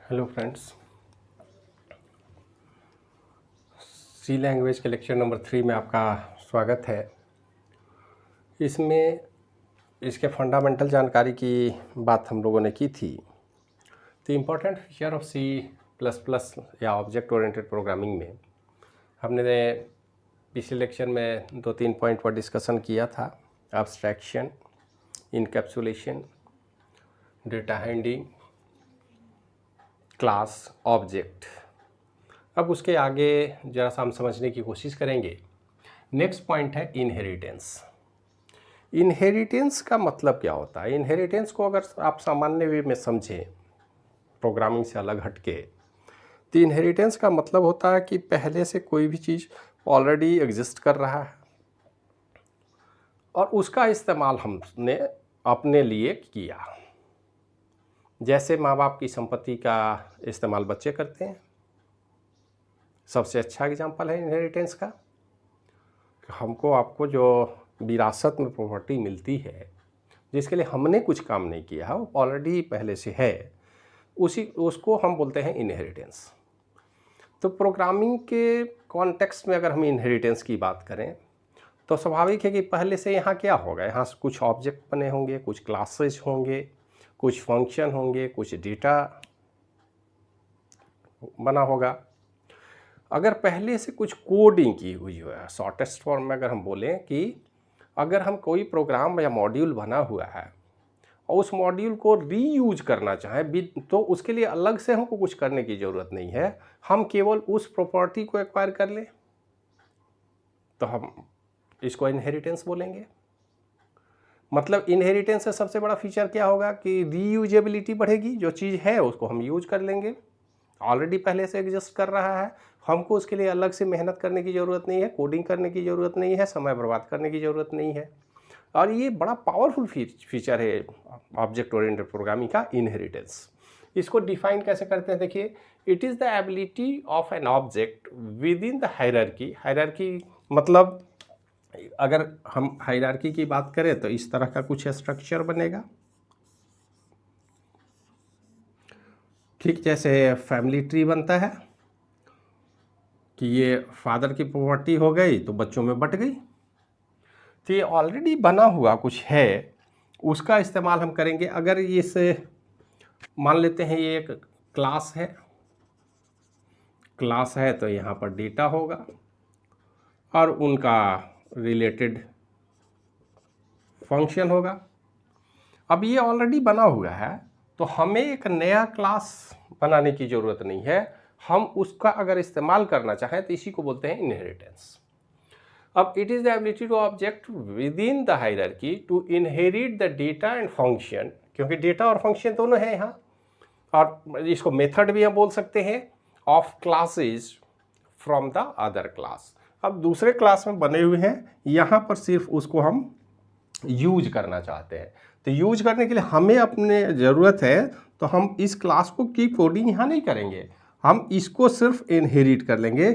Hello friends, सी language के lecture number 3 में आपका स्वागत है। इसमें इसके फंडामेंटल जानकारी की बात हम लोगों ने की थी। The important feature of C plus plus या ऑब्जेक्ट ओरिएंटेड प्रोग्रामिंग में हमने पिछले लेक्चर में 2-3 पॉइंट पर डिस्कशन किया था। Abstraction, encapsulation, data handling, class, object. अब उसके आगे ज़रा सा हम समझने की कोशिश करेंगे। नेक्स्ट पॉइंट है इनहेरिटेंस। इनहेरिटेंस का मतलब क्या होता है? इनहेरिटेंस को अगर आप सामान्य वे में समझें, प्रोग्रामिंग से अलग हटके, तो इनहेरिटेंस का मतलब होता है कि पहले से कोई भी चीज़ ऑलरेडी एग्जिस्ट कर रहा है और उसका इस्तेमाल हमने अपने लिए किया। जैसे माँ बाप की संपत्ति का इस्तेमाल बच्चे करते हैं। सबसे अच्छा एग्जांपल है इनहेरिटेंस का। हमको आपको जो विरासत में प्रॉपर्टी मिलती है, जिसके लिए हमने कुछ काम नहीं किया है, वो ऑलरेडी पहले से है, उसको हम बोलते हैं इनहेरिटेंस। तो प्रोग्रामिंग के कॉन्टेक्स्ट में अगर हम इनहेरिटेंस की बात करें तो स्वाभाविक है कि पहले से यहाँ क्या होगा, यहाँ से कुछ ऑब्जेक्ट बने होंगे, कुछ क्लासेस होंगे, कुछ फंक्शन होंगे, कुछ डेटा बना होगा। अगर पहले से कुछ कोडिंग की हुई है, शॉर्टेस्ट फॉर्म में अगर हम बोलें कि अगर हम कोई प्रोग्राम या मॉड्यूल बना हुआ है और उस मॉड्यूल को रीयूज करना चाहें तो उसके लिए अलग से हमको कुछ करने की ज़रूरत नहीं है। हम केवल उस प्रॉपर्टी को एक्वायर कर लें तो हम इसको इनहेरिटेंस बोलेंगे। मतलब इनहेरिटेंस का सबसे बड़ा फीचर क्या होगा कि रीयूजेबिलिटी बढ़ेगी। जो चीज़ है उसको हम यूज कर लेंगे, ऑलरेडी पहले से एग्जिस्ट कर रहा है, हमको उसके लिए अलग से मेहनत करने की ज़रूरत नहीं है, कोडिंग करने की ज़रूरत नहीं है, समय बर्बाद करने की ज़रूरत नहीं है। और ये बड़ा पावरफुल फीचर है ऑब्जेक्ट ओरिएंटेड प्रोग्रामिंग का, इनहेरिटेंस। इसको डिफाइन कैसे करते हैं? देखिए, it is the ability of an object with in the hierarchy. Hierarchy मतलब अगर हम हायरार्की की बात करें तो इस तरह का कुछ स्ट्रक्चर बनेगा, ठीक जैसे फैमिली ट्री बनता है कि ये फादर की प्रॉपर्टी हो गई तो बच्चों में बट गई। तो ये ऑलरेडी बना हुआ कुछ है, उसका इस्तेमाल हम करेंगे। अगर इसे मान लेते हैं ये एक क्लास है तो यहाँ पर डेटा होगा और उनका रिलेटेड फंक्शन होगा। अब ये ऑलरेडी बना हुआ है तो हमें एक नया क्लास बनाने की ज़रूरत नहीं है। हम उसका अगर इस्तेमाल करना चाहें तो इसी को बोलते हैं इनहेरिटेंस। अब it is the ability to object with in the hierarchy to inherit the data and function, क्योंकि डेटा और फंक्शन दोनों हैं यहाँ। और इसको मेथड भी हम बोल सकते हैं of classes from the other class. अब दूसरे क्लास में बने हुए हैं, यहाँ पर सिर्फ उसको हम यूज करना चाहते हैं। तो यूज करने के लिए हमें अपने ज़रूरत है तो हम इस क्लास को की कोडिंग यहाँ नहीं करेंगे, हम इसको सिर्फ इनहेरिट कर लेंगे।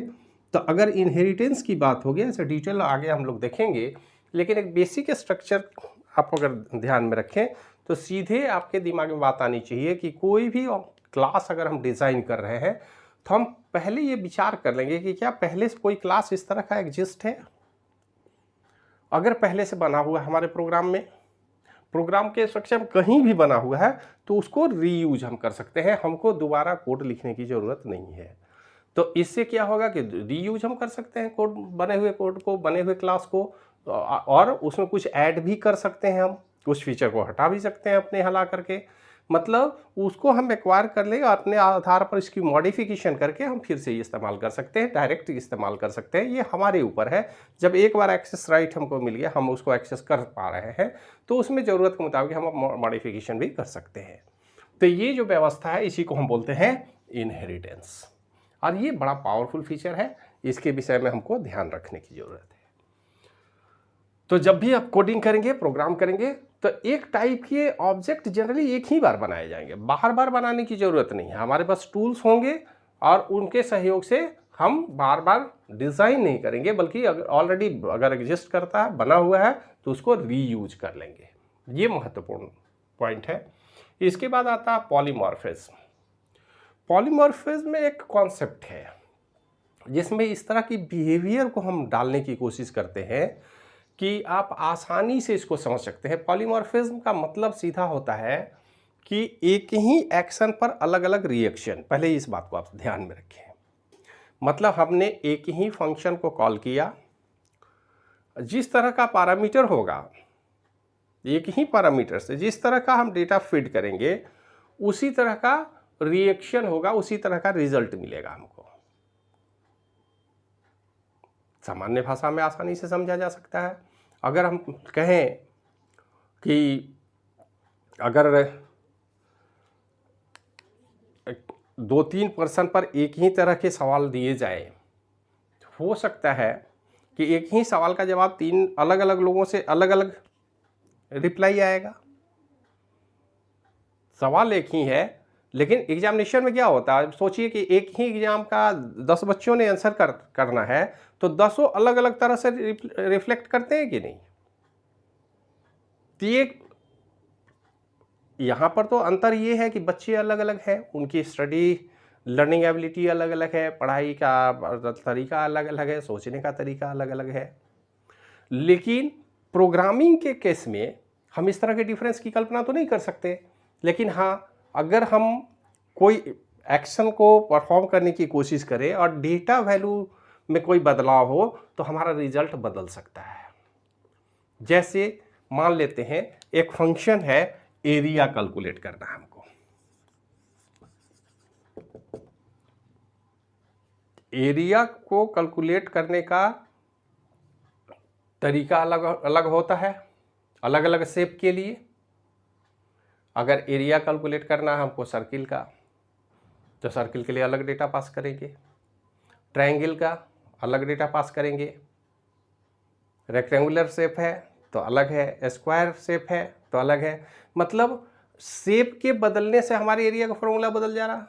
तो अगर इनहेरिटेंस की बात होगी, ऐसे डिटेल आगे हम लोग देखेंगे, लेकिन एक बेसिक स्ट्रक्चर आप अगर ध्यान में रखें तो सीधे आपके दिमाग में बात आनी चाहिए कि कोई भी क्लास अगर हम डिज़ाइन कर रहे हैं तो हम पहले ये विचार कर लेंगे कि क्या पहले से कोई क्लास इस तरह का एग्जिस्ट है। अगर पहले से बना हुआ है हमारे प्रोग्राम में, प्रोग्राम के स्ट्रक्चर में कहीं भी बना हुआ है तो उसको रीयूज हम कर सकते हैं, हमको दोबारा कोड लिखने की ज़रूरत नहीं है। तो इससे क्या होगा कि रीयूज हम कर सकते हैं कोड, बने हुए कोड को, बने हुए क्लास को, और उसमें कुछ ऐड भी कर सकते हैं, हम कुछ फीचर को हटा भी सकते हैं अपने यहाँ ला करके। मतलब उसको हम एक्वायर कर लेंगे, अपने आधार पर इसकी मॉडिफिकेशन करके हम फिर से इस्तेमाल कर सकते हैं, डायरेक्ट इस्तेमाल कर सकते हैं। ये हमारे ऊपर है। जब एक बार एक्सेस राइट हमको मिल गया, हम उसको एक्सेस कर पा रहे हैं, तो उसमें ज़रूरत के मुताबिक हम मॉडिफिकेशन भी कर सकते हैं। तो ये जो व्यवस्था है इसी को हम बोलते हैं इनहेरिटेंस, और ये बड़ा पावरफुल फीचर है। इसके विषय में हमको ध्यान रखने की ज़रूरत है। तो जब भी आप कोडिंग करेंगे, प्रोग्राम करेंगे, तो एक टाइप के ऑब्जेक्ट जनरली एक ही बार बनाए जाएंगे, बार बार बनाने की ज़रूरत नहीं है। हमारे पास टूल्स होंगे और उनके सहयोग से हम बार बार डिज़ाइन नहीं करेंगे, बल्कि अगर ऑलरेडी अगर एग्जिस्ट करता है, बना हुआ है, तो उसको रीयूज कर लेंगे। ये महत्वपूर्ण पॉइंट है। इसके बाद आता है पॉलीमॉर्फिज्म। पॉलीमॉर्फिज्म में एक कॉन्सेप्ट है जिसमें इस तरह की बिहेवियर को हम डालने की कोशिश करते हैं कि आप आसानी से इसको समझ सकते हैं। पॉलीमॉर्फिज्म का मतलब सीधा होता है कि एक ही एक्शन पर अलग अलग रिएक्शन। पहले इस बात को आप ध्यान में रखें। मतलब हमने एक ही फंक्शन को कॉल किया, जिस तरह का पैरामीटर होगा, एक ही पैरामीटर से जिस तरह का हम डेटा फीड करेंगे उसी तरह का रिएक्शन होगा, उसी तरह का रिजल्ट मिलेगा हमको। सामान्य भाषा में आसानी से समझा जा सकता है। अगर हम कहें कि अगर 2-3 पर्सन पर एक ही तरह के सवाल दिए जाए, हो सकता है कि एक ही सवाल का जवाब 3 अलग अलग लोगों से अलग अलग रिप्लाई आएगा। सवाल एक ही है, लेकिन एग्जामिनेशन में क्या होता है, सोचिए कि एक ही एग्जाम का 10 बच्चों ने आंसर करना है, तो 10 अलग अलग तरह से रिफ्लेक्ट करते हैं कि नहीं। तो ये यहाँ पर तो अंतर ये है कि बच्चे अलग अलग हैं, उनकी स्टडी लर्निंग एबिलिटी अलग अलग है, पढ़ाई का तरीका अलग अलग है, सोचने का तरीका अलग अलग है। लेकिन प्रोग्रामिंग के केस में हम इस तरह के डिफरेंस की कल्पना तो नहीं कर सकते, लेकिन हाँ, अगर हम कोई एक्शन को परफॉर्म करने की कोशिश करें और डेटा वैल्यू में कोई बदलाव हो तो हमारा रिजल्ट बदल सकता है। जैसे मान लेते हैं एक फंक्शन है एरिया कैलकुलेट करना हमको। एरिया को कैलकुलेट करने का तरीका अलग अलग होता है, अलग अलग शेप के लिए। अगर एरिया कैलकुलेट करना है हमको सर्किल का, तो सर्किल के लिए अलग डेटा पास करेंगे। ट्रायंगल का अलग डेटा पास करेंगे। रेक्टेंगुलर शेप है तो अलग है, स्क्वायर शेप है तो अलग है। मतलब शेप के बदलने से हमारे एरिया का फॉर्मूला बदल जा रहा।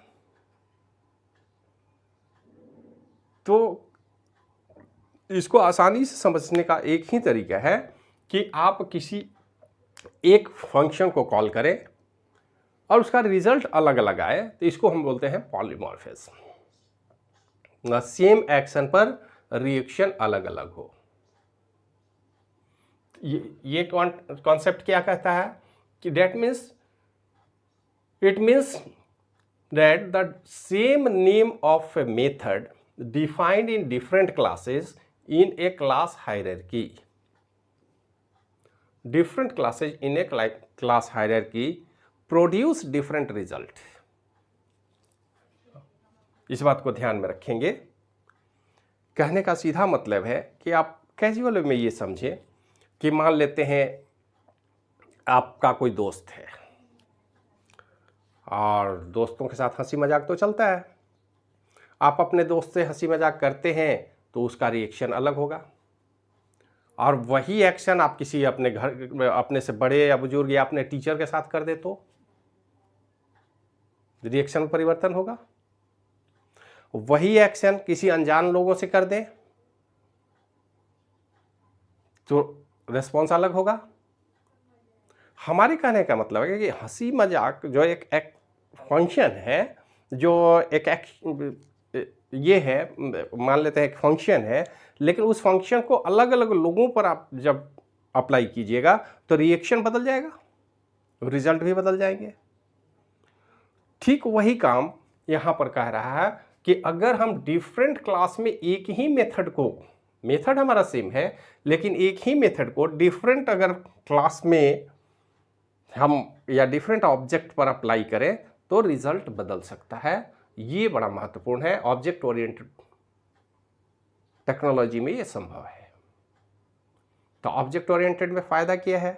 तो इसको आसानी से समझने का एक ही तरीका है कि आप किसी एक फंक्शन को कॉल करें और उसका रिजल्ट अलग अलग आए, तो इसको हम बोलते हैं पॉलीमॉर्फिज्म। सेम एक्शन पर रिएक्शन अलग अलग हो। ये कॉन्सेप्ट क्या कहता है कि it means that the same name of a method defined in different classes in a class hierarchy. Different classes in a class hierarchy produce different result. इस बात को ध्यान में रखेंगे। कहने का सीधा मतलब है कि आप कैजुअल में ये समझें कि मान लेते हैं आपका कोई दोस्त है और दोस्तों के साथ हंसी मजाक तो चलता है। आप अपने दोस्त से हंसी मजाक करते हैं तो उसका रिएक्शन अलग होगा, और वही एक्शन आप किसी अपने घर अपने से बड़े या बुजुर्ग या अपने टीचर के साथ कर दे तो रिएक्शन परिवर्तन होगा। वही एक्शन किसी अनजान लोगों से कर दे तो रिस्पॉन्स अलग होगा। हमारे कहने का मतलब है कि हंसी मजाक जो एक फंक्शन है, जो एक ये है, मान लेते हैं एक फंक्शन है, लेकिन उस फंक्शन को अलग अलग लोगों पर आप जब अप्लाई कीजिएगा तो रिएक्शन बदल जाएगा, रिजल्ट भी बदल जाएंगे। ठीक वही काम यहाँ पर कह रहा है कि अगर हम डिफरेंट क्लास में एक ही मेथड हमारा सेम है, लेकिन एक ही मेथड को डिफरेंट अगर क्लास में हम या डिफरेंट ऑब्जेक्ट पर अप्लाई करें तो रिजल्ट बदल सकता है। ये बड़ा महत्वपूर्ण है। ऑब्जेक्ट ओरिएंटेड टेक्नोलॉजी में ये संभव है। तो ऑब्जेक्ट ओरिएंटेड में फायदा क्या है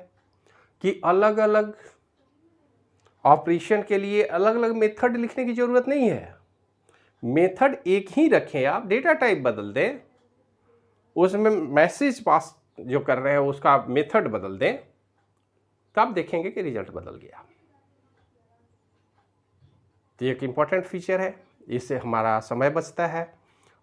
कि अलग अलग ऑपरेशन के लिए अलग अलग मेथड लिखने की जरूरत नहीं है। मेथड एक ही रखें, आप डेटा टाइप बदल दें, उसमें मैसेज पास जो कर रहे हैं उसका मेथड बदल दें, तो आप देखेंगे कि रिजल्ट बदल गया। तो एक इम्पॉर्टेंट फीचर है, इससे हमारा समय बचता है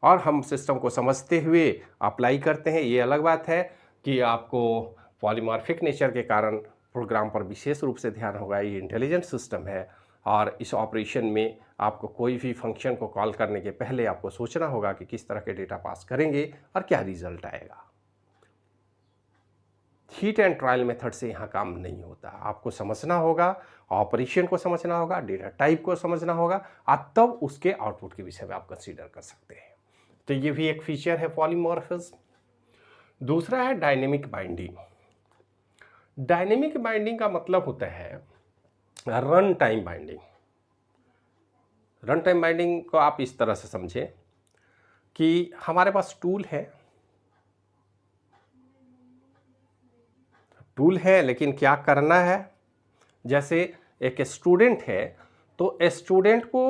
और हम सिस्टम को समझते हुए अप्लाई करते हैं। ये अलग बात है कि आपको पॉलीमॉर्फिक नेचर के कारण प्रोग्राम पर विशेष रूप से ध्यान होगा। ये इंटेलिजेंट सिस्टम है, और इस ऑपरेशन में आपको कोई भी फंक्शन को कॉल करने के पहले आपको सोचना होगा कि किस तरह के डेटा पास करेंगे और क्या रिजल्ट आएगा। हीट एंड ट्रायल मेथड से यहाँ काम नहीं होता। आपको समझना होगा, ऑपरेशन को समझना होगा, डेटा टाइप को समझना होगा और तब उसके आउटपुट के विषय में आप कंसीडर कर सकते हैं। तो ये भी एक फीचर है पॉलीमॉर्फिज्म। दूसरा है डायनेमिक बाइंडिंग। डायनेमिक बाइंडिंग का मतलब होता है run time binding. Run time binding को आप इस तरह से समझें कि हमारे पास टूल है लेकिन क्या करना है, जैसे एक स्टूडेंट है तो स्टूडेंट को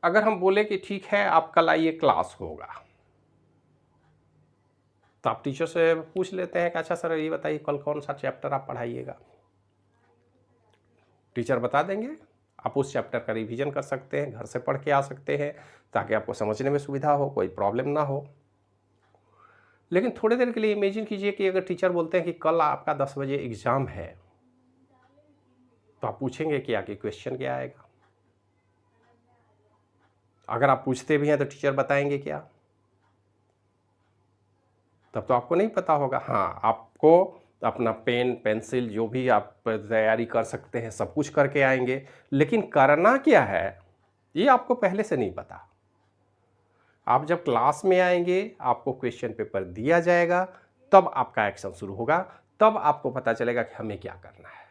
अगर हम बोले कि ठीक है आप कल आइए क्लास होगा, तो आप टीचर से पूछ लेते हैं कि अच्छा सर ये बताइए कल कौन सा चैप्टर आप पढ़ाइएगा। टीचर बता देंगे, आप उस चैप्टर का रिवीजन कर सकते हैं, घर से पढ़ के आ सकते हैं ताकि आपको समझने में सुविधा हो, कोई प्रॉब्लम ना हो। लेकिन थोड़ी देर के लिए इमेजिन कीजिए कि अगर टीचर बोलते हैं कि कल आपका 10 बजे एग्ज़ाम है, तो आप पूछेंगे कि आगे क्वेश्चन क्या आएगा। अगर आप पूछते भी हैं तो टीचर बताएंगे क्या, तब तो आपको नहीं पता होगा। हाँ, आपको अपना पेन पेंसिल जो भी आप तैयारी कर सकते हैं सब कुछ करके आएंगे, लेकिन करना क्या है ये आपको पहले से नहीं पता। आप जब क्लास में आएंगे आपको क्वेश्चन पेपर दिया जाएगा, तब आपका एक्शन शुरू होगा, तब आपको पता चलेगा कि हमें क्या करना है।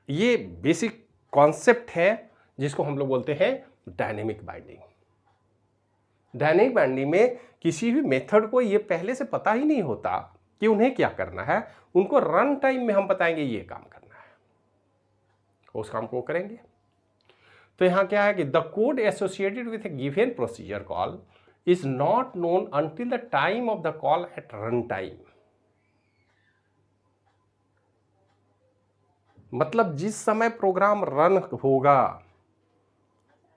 ये बेसिक कॉन्सेप्ट है जिसको हम लोग बोलते हैं डायनेमिक बाइंडिंग। डायनेमिक बाइंडिंग में किसी भी मेथड को ये पहले से पता ही नहीं होता कि उन्हें क्या करना है, उनको रन टाइम में हम बताएंगे ये काम करना है, उस काम को करेंगे। तो यहां क्या है कि the code associated with A given procedure call is not known until the time of the call at run time. मतलब जिस समय प्रोग्राम रन होगा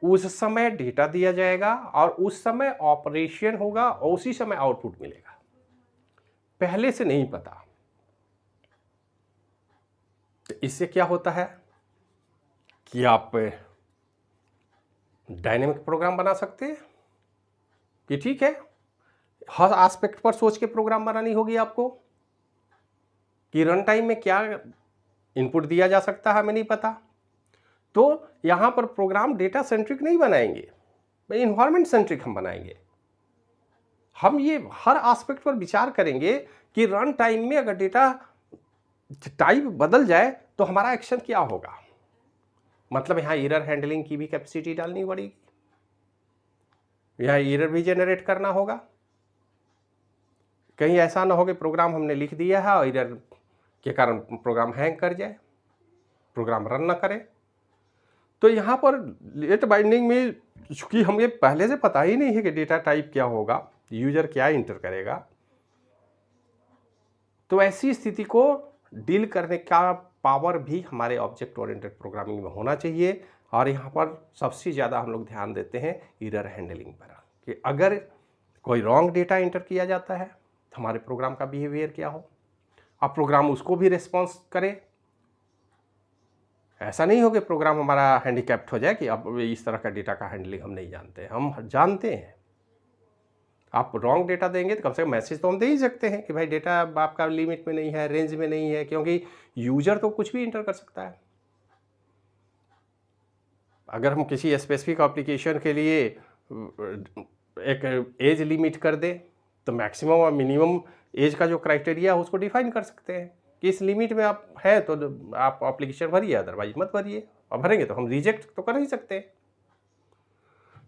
उस समय डेटा दिया जाएगा और उस समय ऑपरेशन होगा और उसी समय आउटपुट मिलेगा, पहले से नहीं पता। तो इससे क्या होता है कि आप डायनेमिक प्रोग्राम बना सकते हैं कि ठीक है हर एस्पेक्ट पर सोच के प्रोग्राम बनानी होगी आपको कि रन टाइम में क्या इनपुट दिया जा सकता है हमें नहीं पता। तो यहां पर प्रोग्राम डेटा सेंट्रिक नहीं बनाएंगे, इन्वायरमेंट सेंट्रिक हम बनाएंगे। हम ये हर एस्पेक्ट पर विचार करेंगे कि रन टाइम में अगर डेटा टाइप बदल जाए तो हमारा एक्शन क्या होगा। मतलब यहाँ एरर हैंडलिंग की भी कैपेसिटी डालनी पड़ेगी, यहाँ एरर भी जनरेट करना होगा। कहीं ऐसा ना हो कि प्रोग्राम हमने लिख दिया है और एरर के कारण प्रोग्राम हैंग कर जाए, प्रोग्राम रन ना करे। तो यहाँ पर लेट बाइंडिंग में चूंकि हमें पहले से पता ही नहीं है कि डेटा टाइप क्या होगा, यूजर क्या इंटर करेगा, तो ऐसी स्थिति को डील करने का पावर भी हमारे ऑब्जेक्ट ओरिएंटेड प्रोग्रामिंग में होना चाहिए। और यहाँ पर सबसे ज़्यादा हम लोग ध्यान देते हैं एरर हैंडलिंग पर कि अगर कोई रॉन्ग डेटा इंटर किया जाता है तो हमारे प्रोग्राम का बिहेवियर क्या हो, अब प्रोग्राम उसको भी रिस्पॉन्स करे। ऐसा नहीं हो कि प्रोग्राम हमारा हैंडीकैप्ट हो जाए कि अब इस तरह का डेटा का हैंडलिंग हम नहीं जानते, हम जानते हैं। आप रॉन्ग डेटा देंगे तो कम से कम मैसेज तो हम दे ही सकते हैं कि भाई डेटा आपका लिमिट में नहीं है, रेंज में नहीं है, क्योंकि यूजर तो कुछ भी इंटर कर सकता है। अगर हम किसी स्पेसिफिक एप्लीकेशन के लिए एक एज लिमिट कर दें तो मैक्सिमम और मिनिमम एज का जो क्राइटेरिया है उसको डिफाइन कर सकते हैं कि इस लिमिट में आप हैं तो आप एप्लीकेशन भरिए, अदरवाइज मत भरिए, और भरेंगे तो हम रिजेक्ट तो कर ही सकते हैं।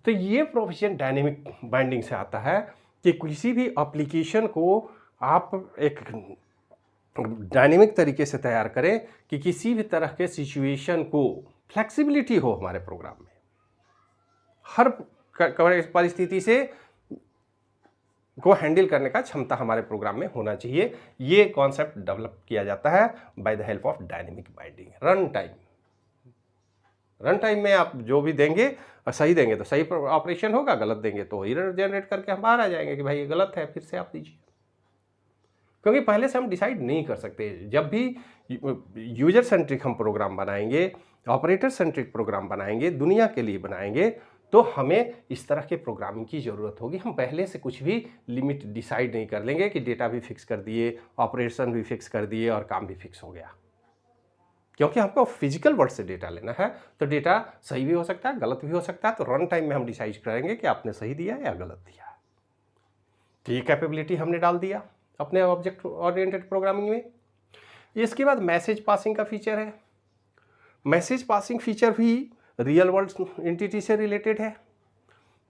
तो ये प्रोविजन डायनेमिक बाइंडिंग से आता है कि किसी भी एप्लीकेशन को आप एक डायनेमिक तरीके से तैयार करें कि किसी भी तरह के सिचुएशन को फ्लेक्सिबिलिटी हो हमारे प्रोग्राम में, हर परिस्थिति से को हैंडल करने का क्षमता हमारे प्रोग्राम में होना चाहिए। ये कॉन्सेप्ट डेवलप किया जाता है by the help of dynamic binding. Run time में आप जो भी देंगे और सही देंगे तो सही ऑपरेशन होगा, गलत देंगे तो एरर जनरेट करके हम बाहर आ जाएंगे कि भाई ये गलत है, फिर से आप दीजिए। क्योंकि पहले से हम डिसाइड नहीं कर सकते। जब भी यूजर सेंट्रिक हम प्रोग्राम बनाएंगे, ऑपरेटर सेंट्रिक प्रोग्राम बनाएंगे, दुनिया के लिए बनाएंगे, तो हमें इस तरह के प्रोग्रामिंग की ज़रूरत होगी। हम पहले से कुछ भी लिमिट डिसाइड नहीं कर लेंगे कि डेटा भी फिक्स कर दिए, ऑपरेशन भी फिक्स कर दिए और काम भी फिक्स हो गया। क्योंकि हमको फिजिकल वर्ल्ड से डेटा लेना है, तो डेटा सही भी हो सकता है, गलत भी हो सकता है। तो रन टाइम में हम डिसाइड करेंगे कि आपने सही दिया या गलत दिया। तो ये कैपेबिलिटी हमने डाल दिया अपने ऑब्जेक्ट ओरिएंटेड प्रोग्रामिंग में। इसके बाद मैसेज पासिंग का फीचर है। मैसेज पासिंग फीचर भी रियल वर्ल्ड एंटिटी से रिलेटेड है।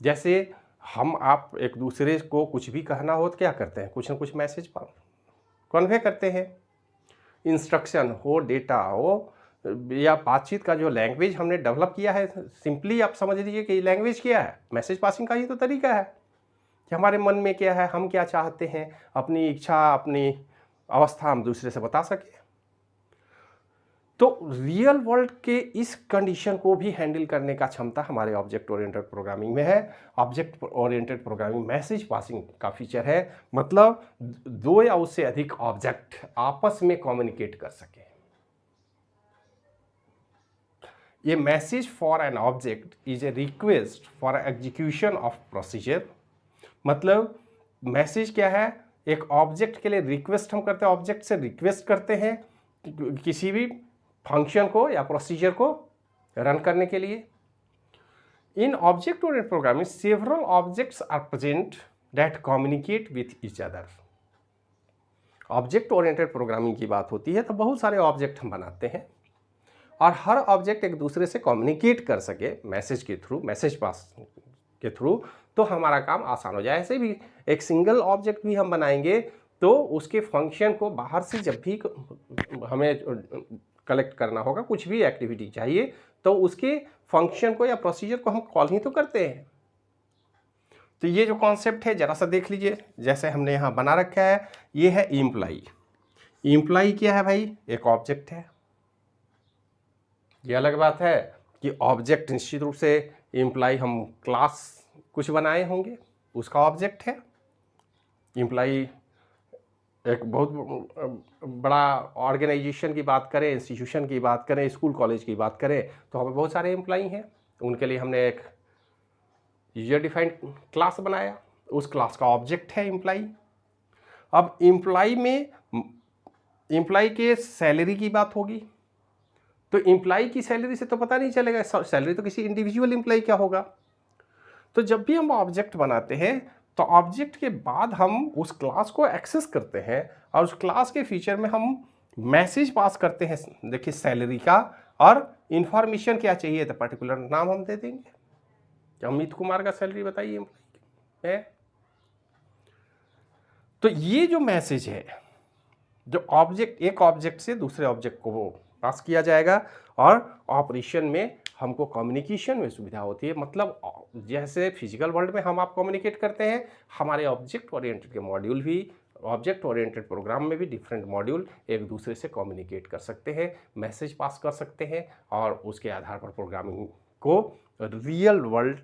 जैसे हम आप एक दूसरे को कुछ भी कहना हो तो क्या करते हैं, कुछ ना कुछ मैसेज कन्वे करते हैं। इंस्ट्रक्शन हो, डेटा हो, या बातचीत का जो लैंग्वेज हमने डेवलप किया है, सिंपली आप समझ लीजिए कि लैंग्वेज क्या है, मैसेज पासिंग का ही तो तरीका है कि हमारे मन में क्या है, हम क्या चाहते हैं, अपनी इच्छा, अपनी अवस्था हम दूसरे से बता सकें। तो रियल वर्ल्ड के इस कंडीशन को भी हैंडल करने का क्षमता हमारे ऑब्जेक्ट ओरिएंटेड प्रोग्रामिंग में है। Object oriented programming message passing का फीचर है, मतलब दो या उससे अधिक ऑब्जेक्ट आपस में कम्युनिकेट कर सके। ये message for an object is a request for execution of procedure. मतलब मैसेज क्या है, एक ऑब्जेक्ट के लिए रिक्वेस्ट हम करते हैं, ऑब्जेक्ट से रिक्वेस्ट करते हैं किसी भी फंक्शन को या प्रोसीजर को रन करने के लिए। In object oriented programming several objects are present that communicate with each other. Object oriented programming की बात होती है तो बहुत सारे ऑब्जेक्ट हम बनाते हैं और हर ऑब्जेक्ट एक दूसरे से कम्युनिकेट कर सके मैसेज के थ्रू, मैसेज पास के थ्रू, तो हमारा काम आसान हो जाए। ऐसे भी एक सिंगल ऑब्जेक्ट भी हम बनाएंगे तो उसके फंक्शन को बाहर से जब भी हमें कलेक्ट करना होगा, कुछ भी एक्टिविटी चाहिए, तो उसके फंक्शन को या प्रोसीजर को हम कॉल ही तो करते हैं। तो ये जो कॉन्सेप्ट है जरा सा देख लीजिए, जैसे हमने यहाँ बना रखा है, ये है एम्प्लॉई। एम्प्लॉई क्या है भाई, एक ऑब्जेक्ट है। ये अलग बात है कि ऑब्जेक्ट निश्चित रूप से एम्प्लॉई हम क्लास कुछ बनाए होंगे, उसका ऑब्जेक्ट है। एम्प्लॉई एक बहुत बड़ा ऑर्गेनाइजेशन की बात करें, इंस्टीट्यूशन की बात करें, स्कूल कॉलेज की बात करें, तो हमें बहुत सारे एम्प्लॉई हैं। उनके लिए हमने एक यूजर डिफाइंड क्लास बनाया, उस क्लास का ऑब्जेक्ट है एम्प्लॉई। अब एम्प्लॉई में एम्प्लॉई के सैलरी की बात होगी, तो एम्प्लॉई की सैलरी से तो पता नहीं चलेगा, सैलरी तो किसी इंडिविजुअल एम्प्लॉई का होगा। तो जब भी हम ऑब्जेक्ट बनाते हैं तो ऑब्जेक्ट के बाद हम उस क्लास को एक्सेस करते हैं और उस क्लास के फीचर में हम मैसेज पास करते हैं, देखिए सैलरी का, और इन्फॉर्मेशन क्या चाहिए तो पर्टिकुलर नाम हम दे देंगे कि अमित कुमार का सैलरी बताइए एम्प्लॉय है। तो ये जो मैसेज है, जो ऑब्जेक्ट एक ऑब्जेक्ट से दूसरे ऑब्जेक्ट को वो पास किया जाएगा और ऑपरेशन में हमको कम्युनिकेशन में सुविधा होती है। मतलब जैसे फिजिकल वर्ल्ड में हम आप कम्युनिकेट करते हैं, हमारे ऑब्जेक्ट ओरिएंटेड के मॉड्यूल भी, ऑब्जेक्ट ओरिएंटेड प्रोग्राम में भी डिफरेंट मॉड्यूल एक दूसरे से कम्युनिकेट कर सकते हैं, मैसेज पास कर सकते हैं, और उसके आधार पर प्रोग्रामिंग को रियल वर्ल्ड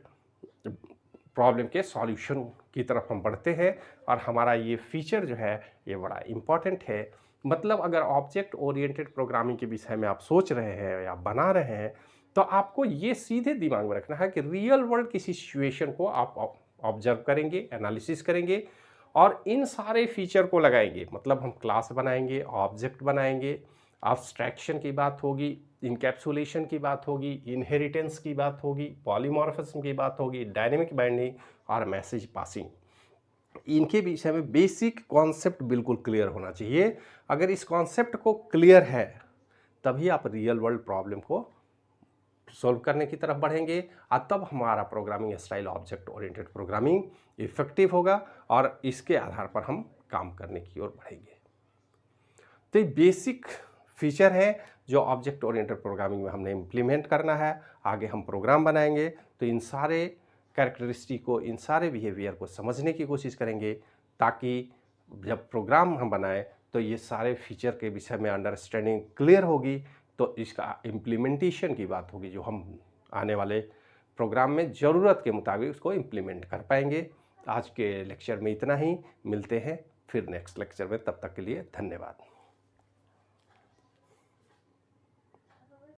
प्रॉब्लम के सॉल्यूशन की तरफ हम बढ़ते हैं। और हमारा ये फीचर जो है ये बड़ा इम्पॉर्टेंट है। मतलब अगर ऑब्जेक्ट ओरिएंटेड प्रोग्रामिंग के विषय में आप सोच रहे हैं या बना रहे हैं, तो आपको ये सीधे दिमाग में रखना है कि रियल वर्ल्ड किसी सिचुएशन को आप ऑब्जर्व करेंगे, एनालिसिस करेंगे और इन सारे फीचर को लगाएंगे। मतलब हम क्लास बनाएंगे, ऑब्जेक्ट बनाएंगे, एब्स्ट्रैक्शन की बात होगी, इनकैप्सुलेशन की बात होगी, इनहेरिटेंस की बात होगी, पॉलीमॉर्फिज्म की बात होगी, डायनेमिक बाइंडिंग और मैसेज पासिंग। इनके विषय में बेसिक कॉन्सेप्ट बिल्कुल क्लियर होना चाहिए। अगर इस कॉन्सेप्ट को क्लियर है तभी आप रियल वर्ल्ड प्रॉब्लम को सॉल्व करने की तरफ बढ़ेंगे और तब हमारा programming style object oriented programming effective होगा और इसके आधार पर हम काम करने की ओर बढ़ेंगे। तो ये बेसिक फीचर है जो ऑब्जेक्ट ओरिएंटेड प्रोग्रामिंग में हमने इम्प्लीमेंट करना है। आगे हम प्रोग्राम बनाएंगे तो इन सारे कैरेक्टरिस्टिक को, इन सारे बिहेवियर को समझने की कोशिश करेंगे ताकि जब प्रोग्राम हम बनाएं तो ये सारे फीचर के विषय में अंडरस्टैंडिंग क्लियर होगी, तो इसका इम्प्लीमेंटेशन की बात होगी जो हम आने वाले प्रोग्राम में ज़रूरत के मुताबिक उसको इम्प्लीमेंट कर पाएंगे। आज के लेक्चर में इतना ही, मिलते हैं फिर नेक्स्ट लेक्चर में, तब तक के लिए धन्यवाद।